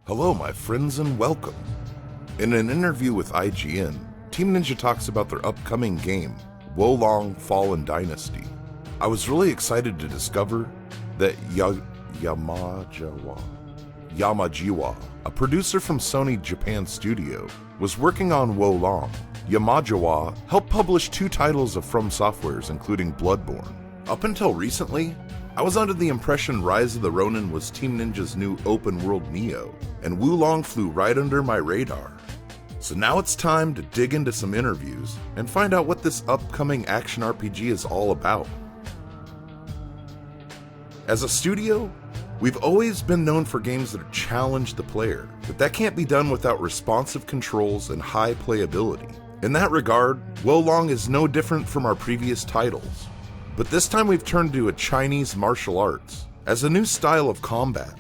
Hello my friends and welcome. In an interview with IGN, Team Ninja talks about their upcoming game, Wo Long Fallen Dynasty. I was really excited to discover that Yamagiwa, a producer from Sony Japan Studio, was working on Wo Long. Yamagiwa helped publish 2 titles of From Software's, including Bloodborne. Up until recently, I was under the impression Rise of the Ronin was Team Ninja's new open-world Nioh, and Wo Long flew right under my radar. So now it's time to dig into some interviews and find out what this upcoming action RPG is all about. As a studio, we've always been known for games that challenge the player, but that can't be done without responsive controls and high playability. In that regard, Wo Long is no different from our previous titles. But this time we've turned to a Chinese martial arts as a new style of combat.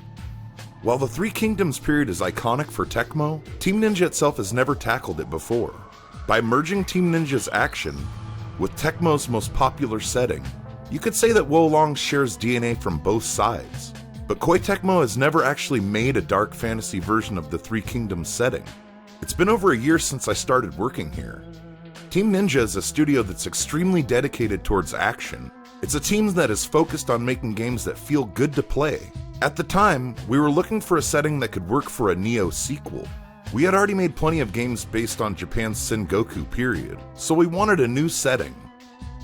While the Three Kingdoms period is iconic for Tecmo, Team Ninja itself has never tackled it before. By merging Team Ninja's action with Tecmo's most popular setting, you could say that Wo Long shares DNA from both sides. But Koei Tecmo has never actually made a dark fantasy version of the Three Kingdoms setting. It's been over a year since I started working here. Team Ninja is a studio that's extremely dedicated towards action. It's a team that is focused on making games that feel good to play. At the time, we were looking for a setting that could work for a Nioh sequel. We had already made plenty of games based on Japan's Sengoku period, so we wanted a new setting.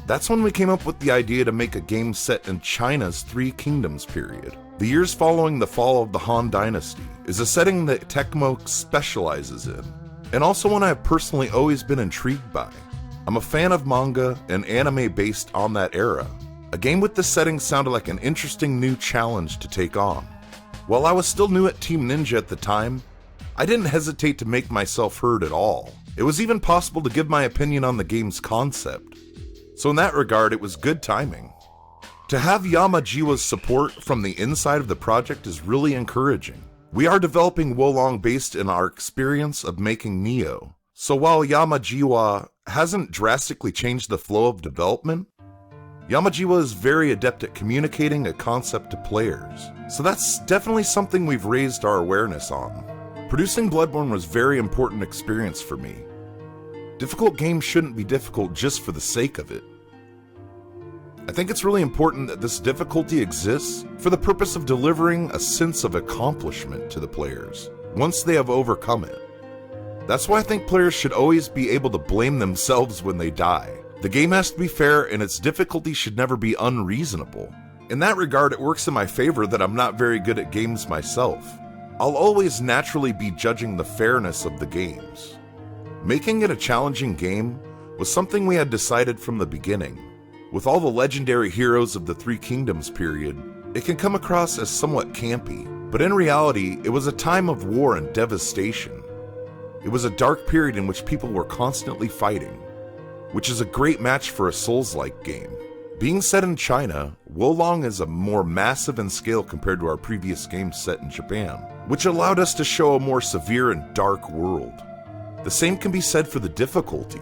That's when we came up with the idea to make a game set in China's Three Kingdoms period. The years following the fall of the Han Dynasty is a setting that Tecmo specializes in, and also one I've personally always been intrigued by. I'm a fan of manga and anime based on that era. A game with this setting sounded like an interesting new challenge to take on. While I was still new at Team Ninja at the time, I didn't hesitate to make myself heard at all. It was even possible to give my opinion on the game's concept. So in that regard, it was good timing. To have Yamagiwa's support from the inside of the project is really encouraging. We are developing Wo Long based in our experience of making Nioh. So while Yamagiwa hasn't drastically changed the flow of development, Yamagiwa is very adept at communicating a concept to players. So that's definitely something we've raised our awareness on. Producing Bloodborne was a very important experience for me. Difficult games shouldn't be difficult just for the sake of it. I think it's really important that this difficulty exists for the purpose of delivering a sense of accomplishment to the players once they have overcome it. That's why I think players should always be able to blame themselves when they die. The game has to be fair and its difficulty should never be unreasonable. In that regard, it works in my favor that I'm not very good at games myself. I'll always naturally be judging the fairness of the games. Making it a challenging game was something we had decided from the beginning. With all the legendary heroes of the Three Kingdoms period, it can come across as somewhat campy, but in reality, it was a time of war and devastation. It was a dark period in which people were constantly fighting, which is a great match for a Souls-like game. Being set in China, Wo Long is a more massive in scale compared to our previous games set in Japan, which allowed us to show a more severe and dark world. The same can be said for the difficulty.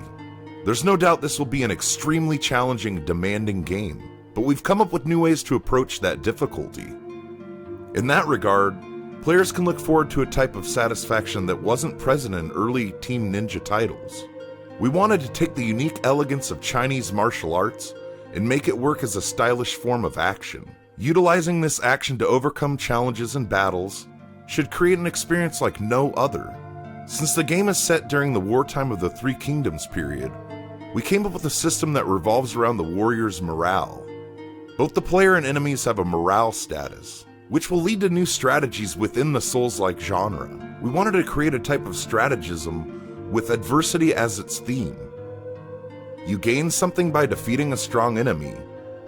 There's no doubt this will be an extremely challenging, demanding game, but we've come up with new ways to approach that difficulty. In that regard, players can look forward to a type of satisfaction that wasn't present in early Team Ninja titles. We wanted to take the unique elegance of Chinese martial arts and make it work as a stylish form of action. Utilizing this action to overcome challenges and battles should create an experience like no other. Since the game is set during the wartime of the Three Kingdoms period, we came up with a system that revolves around the warrior's morale. Both the player and enemies have a morale status, which will lead to new strategies within the Souls-like genre. We wanted to create a type of strategism with adversity as its theme. You gain something by defeating a strong enemy,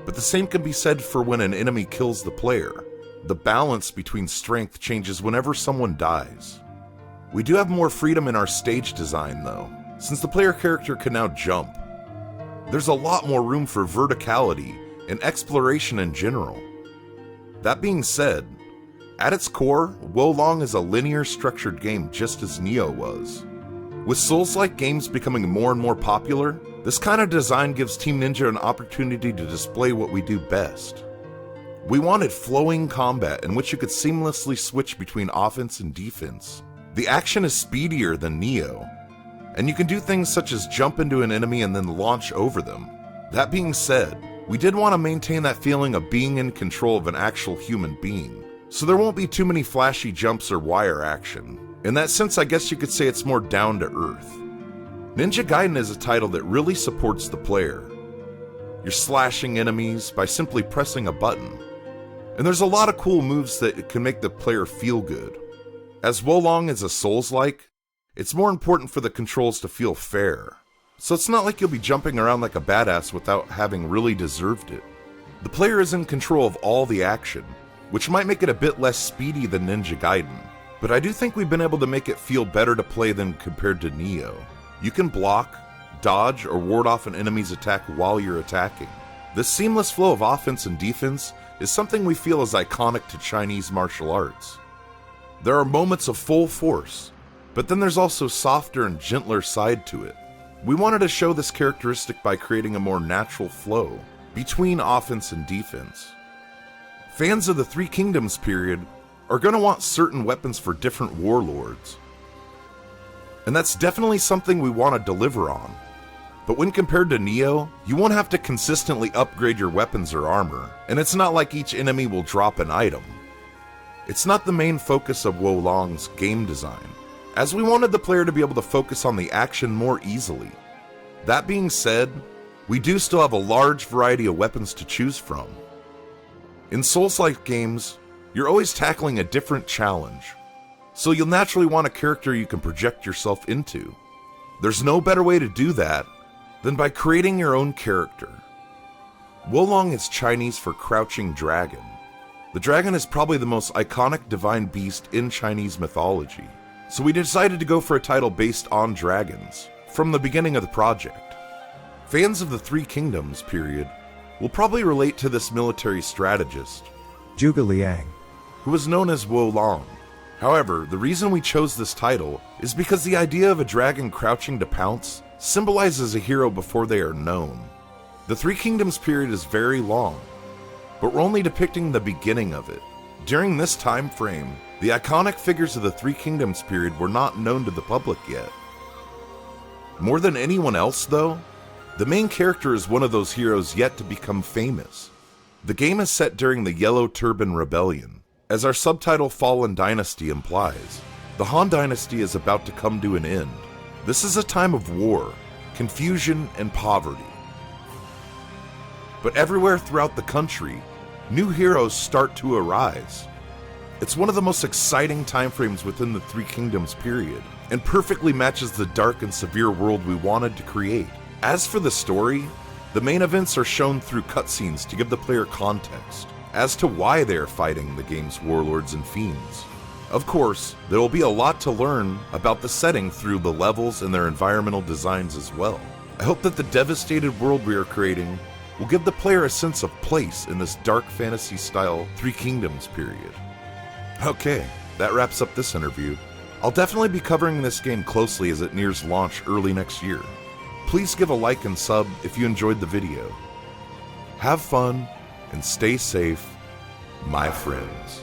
but the same can be said for when an enemy kills the player. The balance between strength changes whenever someone dies. We do have more freedom in our stage design though, since the player character can now jump. There's a lot more room for verticality and exploration in general. That being said, at its core, Wo Long is a linear structured game just as Nioh was. With Souls-like games becoming more and more popular, this kind of design gives Team Ninja an opportunity to display what we do best. We wanted flowing combat in which you could seamlessly switch between offense and defense. The action is speedier than Nioh, and you can do things such as jump into an enemy and then launch over them. That being said, we did want to maintain that feeling of being in control of an actual human being, so there won't be too many flashy jumps or wire action. In that sense, I guess you could say it's more down to earth. Ninja Gaiden is a title that really supports the player. You're slashing enemies by simply pressing a button, and there's a lot of cool moves that can make the player feel good. As Wo Long is a Souls-like, it's more important for the controls to feel fair. So it's not like you'll be jumping around like a badass without having really deserved it. The player is in control of all the action, which might make it a bit less speedy than Ninja Gaiden, but I do think we've been able to make it feel better to play than compared to Nioh. You can block, dodge, or ward off an enemy's attack while you're attacking. This seamless flow of offense and defense is something we feel is iconic to Chinese martial arts. There are moments of full force, but then there's also softer and gentler side to it. We wanted to show this characteristic by creating a more natural flow between offense and defense. Fans of the Three Kingdoms period are going to want certain weapons for different warlords, and that's definitely something we want to deliver on. But when compared to Nioh, you won't have to consistently upgrade your weapons or armor, and it's not like each enemy will drop an item. It's not the main focus of Wo Long's game design, as we wanted the player to be able to focus on the action more easily. That being said, we do still have a large variety of weapons to choose from. In Souls-like games, you're always tackling a different challenge, so you'll naturally want a character you can project yourself into. There's no better way to do that than by creating your own character. Wo Long is Chinese for crouching dragon. The dragon is probably the most iconic divine beast in Chinese mythology, so we decided to go for a title based on dragons from the beginning of the project. Fans of the Three Kingdoms period will probably relate to this military strategist, Zhuge Liang, who was known as Wo Long. However, the reason we chose this title is because the idea of a dragon crouching to pounce symbolizes a hero before they are known. The Three Kingdoms period is very long, but we're only depicting the beginning of it. During this time frame, the iconic figures of the Three Kingdoms period were not known to the public yet. More than anyone else, though, the main character is one of those heroes yet to become famous. The game is set during the Yellow Turban Rebellion. As our subtitle Fallen Dynasty implies, the Han Dynasty is about to come to an end. This is a time of war, confusion, and poverty. But everywhere throughout the country, new heroes start to arise. It's one of the most exciting time frames within the Three Kingdoms period, and perfectly matches the dark and severe world we wanted to create. As for the story, the main events are shown through cutscenes to give the player context as to why they are fighting the game's warlords and fiends. Of course, there will be a lot to learn about the setting through the levels and their environmental designs as well. I hope that the devastated world we are creating will give the player a sense of place in this dark fantasy style Three Kingdoms period. Okay, that wraps up this interview. I'll definitely be covering this game closely as it nears launch early next year. Please give a like and sub if you enjoyed the video. Have fun and stay safe, my friends.